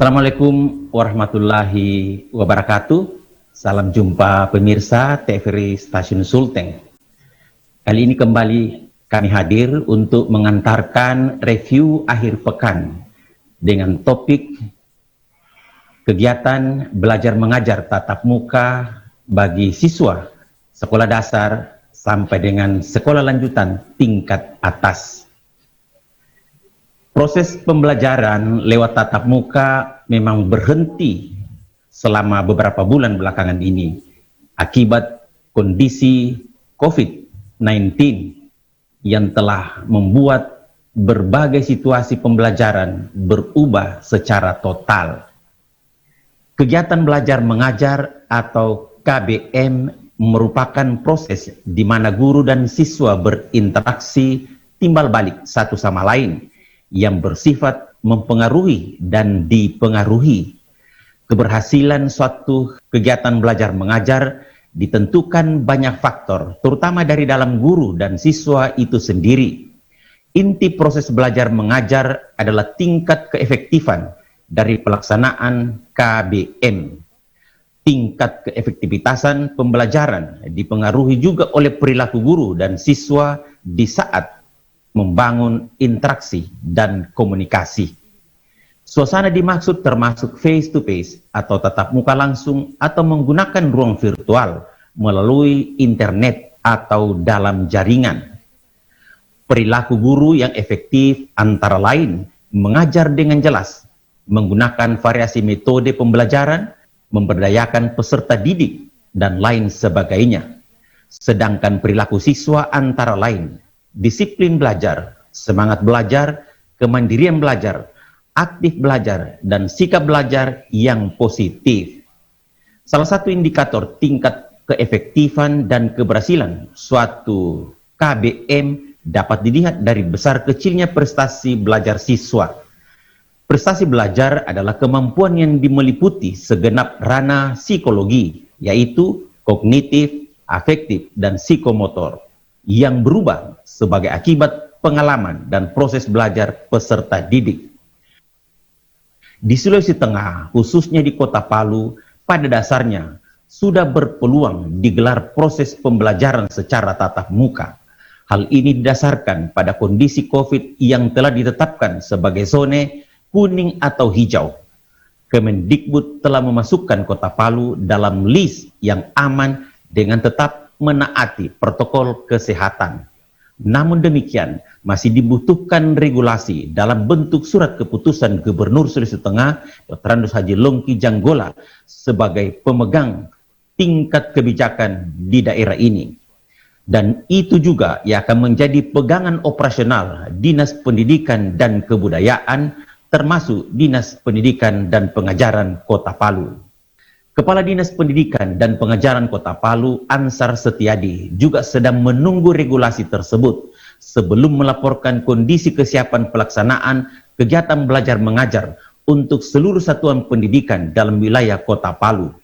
Assalamualaikum warahmatullahi wabarakatuh. Salam jumpa pemirsa TVRI Stasiun Sulteng. Kali ini kembali kami hadir untuk mengantarkan review akhir pekan dengan topik kegiatan belajar mengajar tatap muka bagi siswa sekolah dasar sampai dengan sekolah lanjutan tingkat atas. Proses pembelajaran lewat tatap muka memang berhenti selama beberapa bulan belakangan ini akibat kondisi COVID-19 yang telah membuat berbagai situasi pembelajaran berubah secara total. Kegiatan belajar mengajar atau KBM merupakan proses di mana guru dan siswa berinteraksi timbal balik satu sama lain yang bersifat mempengaruhi dan dipengaruhi. Keberhasilan suatu kegiatan belajar mengajar ditentukan banyak faktor, terutama dari dalam guru dan siswa itu sendiri. Inti proses belajar mengajar adalah tingkat keefektifan dari pelaksanaan KBM. Tingkat keefektivitasan pembelajaran dipengaruhi juga oleh perilaku guru dan siswa di saat membangun interaksi dan komunikasi. Suasana dimaksud termasuk face-to-face atau tatap muka langsung atau menggunakan ruang virtual melalui internet atau dalam jaringan. Perilaku guru yang efektif antara lain mengajar dengan jelas, menggunakan variasi metode pembelajaran, memberdayakan peserta didik, dan lain sebagainya. Sedangkan perilaku siswa antara lain disiplin belajar, semangat belajar, kemandirian belajar, aktif belajar, dan sikap belajar yang positif. Salah satu indikator tingkat keefektifan dan keberhasilan suatu KBM dapat dilihat dari besar kecilnya prestasi belajar siswa. Prestasi belajar adalah kemampuan yang meliputi segenap ranah psikologi, yaitu kognitif, afektif, dan psikomotor, yang berubah sebagai akibat pengalaman dan proses belajar peserta didik. Di Sulawesi Tengah, khususnya di Kota Palu, pada dasarnya sudah berpeluang digelar proses pembelajaran secara tatap muka. Hal ini didasarkan pada kondisi COVID yang telah ditetapkan sebagai zona kuning atau hijau. Kemendikbud telah memasukkan Kota Palu dalam list yang aman dengan tetap menaati protokol kesehatan. Namun demikian, masih dibutuhkan regulasi dalam bentuk surat keputusan Gubernur Sulawesi Tengah, Dr. Andus Haji Longki Janggola, sebagai pemegang tingkat kebijakan di daerah ini. Dan itu juga yang akan menjadi pegangan operasional Dinas Pendidikan dan Kebudayaan, termasuk Dinas Pendidikan dan Pengajaran Kota Palu. Kepala Dinas Pendidikan dan Pengajaran Kota Palu, Ansar Setiadi, juga sedang menunggu regulasi tersebut sebelum melaporkan kondisi kesiapan pelaksanaan kegiatan belajar mengajar untuk seluruh satuan pendidikan dalam wilayah Kota Palu.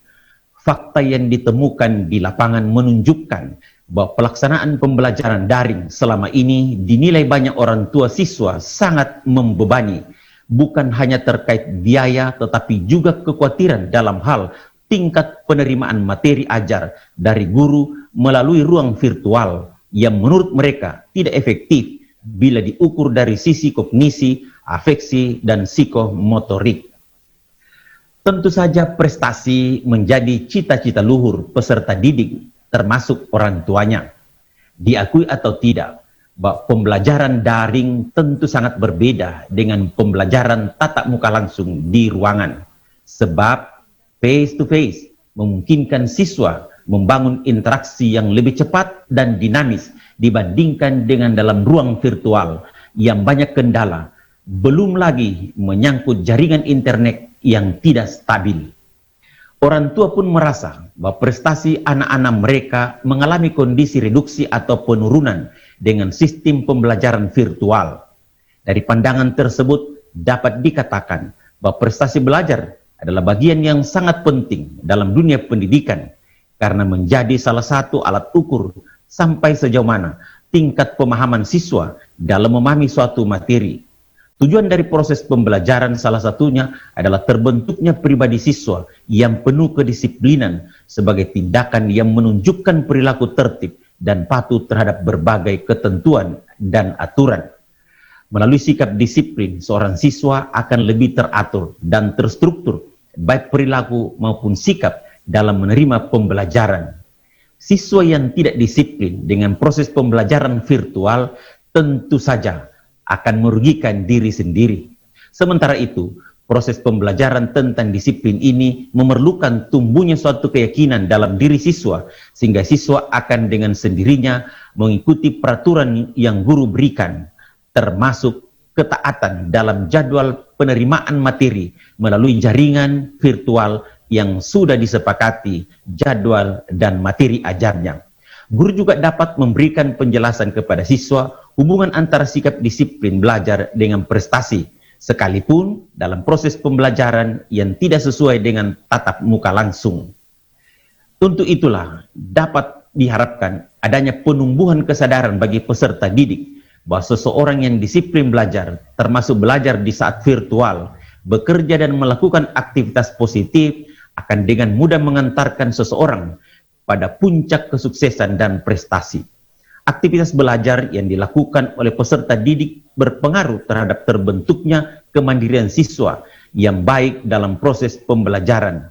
Fakta yang ditemukan di lapangan menunjukkan bahwa pelaksanaan pembelajaran daring selama ini dinilai banyak orang tua siswa sangat membebani, bukan hanya terkait biaya tetapi juga kekhawatiran dalam hal tingkat penerimaan materi ajar dari guru melalui ruang virtual yang menurut mereka tidak efektif bila diukur dari sisi kognisi, afeksi, dan psikomotorik. Tentu saja prestasi menjadi cita-cita luhur peserta didik termasuk orang tuanya. Diakui atau tidak, bahwa pembelajaran daring tentu sangat berbeda dengan pembelajaran tatap muka langsung di ruangan. Sebab face to face memungkinkan siswa membangun interaksi yang lebih cepat dan dinamis dibandingkan dengan dalam ruang virtual yang banyak kendala, belum lagi menyangkut jaringan internet yang tidak stabil. Orang tua pun merasa bahwa prestasi anak-anak mereka mengalami kondisi reduksi atau penurunan dengan sistem pembelajaran virtual. Dari pandangan tersebut dapat dikatakan bahwa prestasi belajar adalah bagian yang sangat penting dalam dunia pendidikan karena menjadi salah satu alat ukur sampai sejauh mana tingkat pemahaman siswa dalam memahami suatu materi. Tujuan dari proses pembelajaran salah satunya adalah terbentuknya pribadi siswa yang penuh kedisiplinan sebagai tindakan yang menunjukkan perilaku tertib dan patuh terhadap berbagai ketentuan dan aturan. Melalui sikap disiplin, seorang siswa akan lebih teratur dan terstruktur, baik perilaku maupun sikap dalam menerima pembelajaran. Siswa yang tidak disiplin dengan proses pembelajaran virtual tentu saja akan merugikan diri sendiri. Sementara itu, proses pembelajaran tentang disiplin ini memerlukan tumbuhnya suatu keyakinan dalam diri siswa, sehingga siswa akan dengan sendirinya mengikuti peraturan yang guru berikan, termasuk ketaatan dalam jadwal penerimaan materi melalui jaringan virtual yang sudah disepakati jadwal dan materi ajarnya. Guru juga dapat memberikan penjelasan kepada siswa hubungan antara sikap disiplin belajar dengan prestasi, sekalipun dalam proses pembelajaran yang tidak sesuai dengan tatap muka langsung. Untuk itulah dapat diharapkan adanya penumbuhan kesadaran bagi peserta didik bahwa seseorang yang disiplin belajar, termasuk belajar di saat virtual, bekerja dan melakukan aktivitas positif, akan dengan mudah mengantarkan seseorang pada puncak kesuksesan dan prestasi. Aktivitas belajar yang dilakukan oleh peserta didik berpengaruh terhadap terbentuknya kemandirian siswa yang baik dalam proses pembelajaran.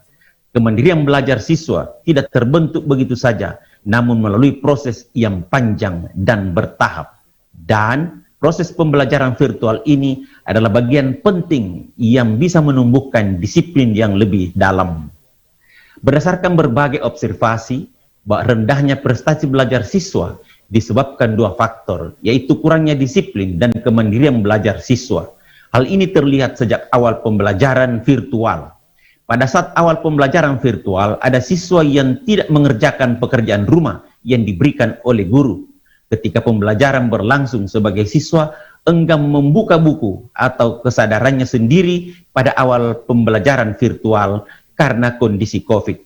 Kemandirian belajar siswa tidak terbentuk begitu saja, namun melalui proses yang panjang dan bertahap. Dan proses pembelajaran virtual ini adalah bagian penting yang bisa menumbuhkan disiplin yang lebih dalam. Berdasarkan berbagai observasi, bahwa rendahnya prestasi belajar siswa disebabkan dua faktor, yaitu kurangnya disiplin dan kemandirian belajar siswa. Hal ini terlihat sejak awal pembelajaran virtual. Pada saat awal pembelajaran virtual, ada siswa yang tidak mengerjakan pekerjaan rumah yang diberikan oleh guru. Ketika pembelajaran berlangsung, sebagai siswa enggan membuka buku atau kesadarannya sendiri pada awal pembelajaran virtual karena kondisi COVID.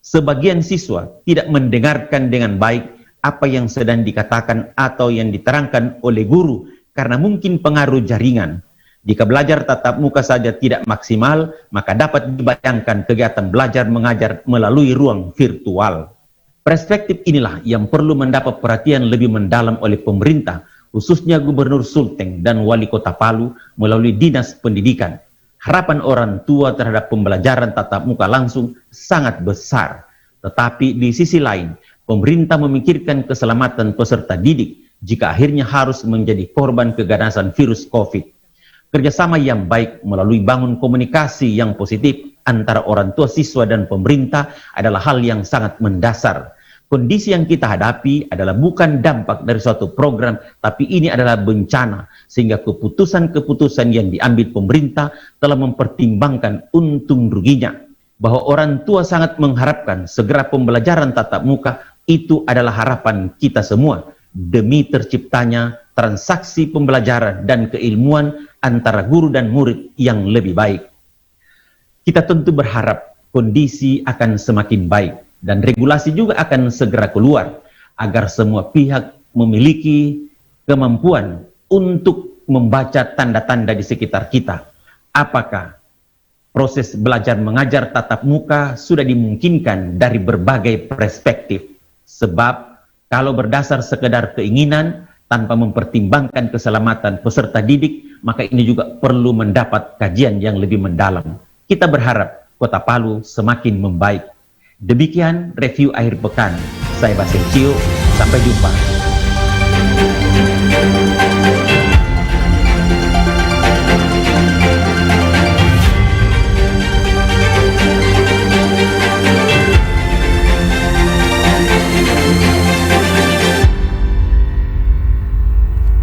Sebagian siswa tidak mendengarkan dengan baik apa yang sedang dikatakan atau yang diterangkan oleh guru karena mungkin pengaruh jaringan. Jika belajar tatap muka saja tidak maksimal, maka dapat dibayangkan kegiatan belajar mengajar melalui ruang virtual. Perspektif inilah yang perlu mendapat perhatian lebih mendalam oleh pemerintah, khususnya Gubernur Sulteng dan Wali Kota Palu melalui Dinas Pendidikan. Harapan orang tua terhadap pembelajaran tatap muka langsung sangat besar. Tetapi di sisi lain, pemerintah memikirkan keselamatan peserta didik jika akhirnya harus menjadi korban keganasan virus COVID. Kerjasama yang baik melalui bangun komunikasi yang positif antara orang tua, siswa, dan pemerintah adalah hal yang sangat mendasar. Kondisi yang kita hadapi adalah bukan dampak dari suatu program, tapi ini adalah bencana, sehingga keputusan-keputusan yang diambil pemerintah telah mempertimbangkan untung ruginya. Bahwa orang tua sangat mengharapkan segera pembelajaran tatap muka, itu adalah harapan kita semua, demi terciptanya transaksi pembelajaran dan keilmuan antara guru dan murid yang lebih baik. Kita tentu berharap kondisi akan semakin baik, dan regulasi juga akan segera keluar agar semua pihak memiliki kemampuan untuk membaca tanda-tanda di sekitar kita. Apakah proses belajar mengajar tatap muka sudah dimungkinkan dari berbagai perspektif? Sebab kalau berdasar sekedar keinginan tanpa mempertimbangkan keselamatan peserta didik, maka ini juga perlu mendapat kajian yang lebih mendalam. Kita berharap Kota Palu semakin membaik. Demikian review akhir pekan. Saya Basil Cio, sampai jumpa.